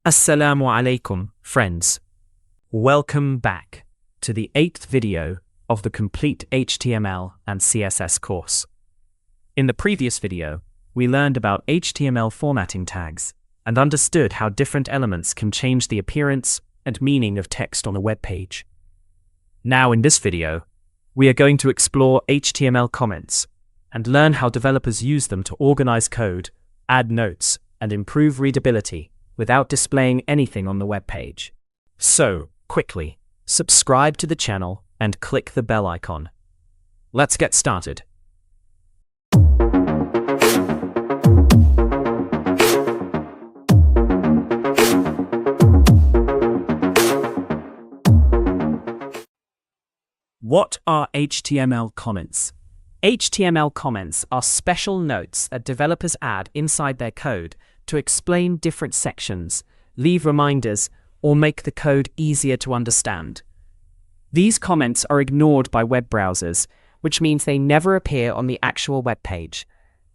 Assalamu alaikum, friends. Welcome back to the 8th video of the complete HTML and CSS course. In the previous video, we learned about HTML formatting tags and understood how different elements can change the appearance and meaning of text on a web page. Now in this video, we are going to explore HTML comments and learn how developers use them to organize code, add notes, and improve readability without displaying anything on the web page. So, quickly, subscribe to the channel and click the bell icon. Let's get started. What are HTML comments? HTML comments are special notes that developers add inside their code to explain different sections, leave reminders, or make the code easier to understand. These comments are ignored by web browsers, which means they never appear on the actual web page.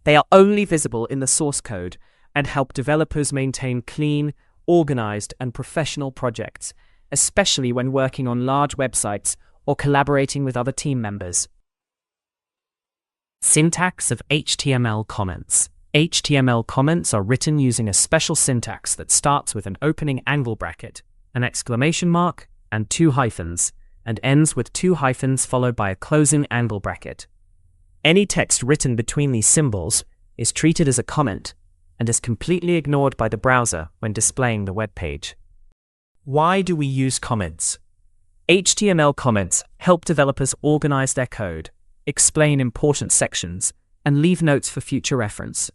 They are only visible in the source code and help developers maintain clean, organized, and professional projects, especially when working on large websites or collaborating with other team members. Syntax of HTML comments. HTML comments are written using a special syntax that starts with an opening angle bracket, an exclamation mark, and 2 hyphens, and ends with 2 hyphens followed by a closing angle bracket. Any text written between these symbols is treated as a comment and is completely ignored by the browser when displaying the web page. Why do we use comments? HTML comments help developers organize their code, explain important sections, and leave notes for future reference.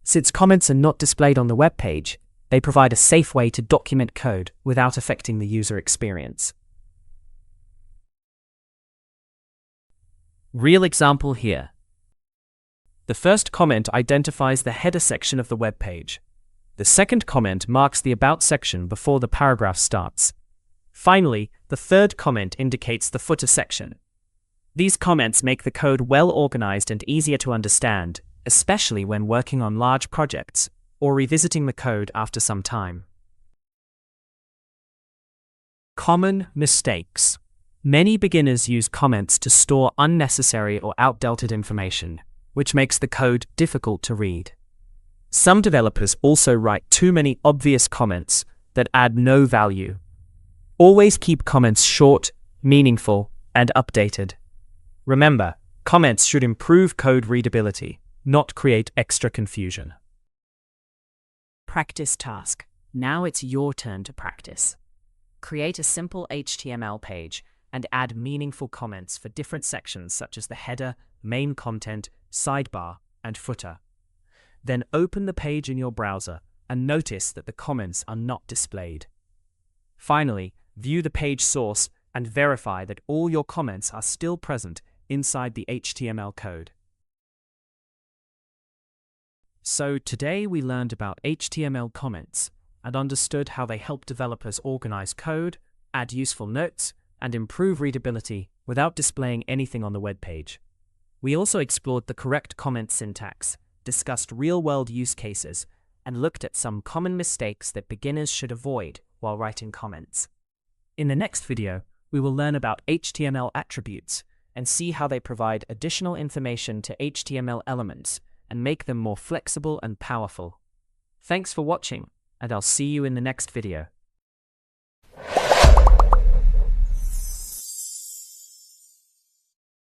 Since comments are not displayed on the web page, they provide a safe way to document code without affecting the user experience. Real example here. The first comment identifies the header section of the web page. The second comment marks the About section before the paragraph starts. Finally, the third comment indicates the footer section. These comments make the code well organized and easier to understand, especially when working on large projects or revisiting the code after some time. Common mistakes. Many beginners use comments to store unnecessary or outdated information, which makes the code difficult to read. Some developers also write too many obvious comments that add no value. Always keep comments short, meaningful, and updated. Remember, comments should improve code readability, not create extra confusion. Practice task. Now it's your turn to practice. Create a simple HTML page and add meaningful comments for different sections such as the header, main content, sidebar, and footer. Then open the page in your browser and notice that the comments are not displayed. Finally, view the page source and verify that all your comments are still present inside the HTML code. So today we learned about HTML comments and understood how they help developers organize code, add useful notes, and improve readability without displaying anything on the web page. We also explored the correct comment syntax, discussed real-world use cases, and looked at some common mistakes that beginners should avoid while writing comments. In the next video, we will learn about HTML attributes and see how they provide additional information to HTML elements and make them more flexible and powerful. Thanks for watching, and I'll see you in the next video.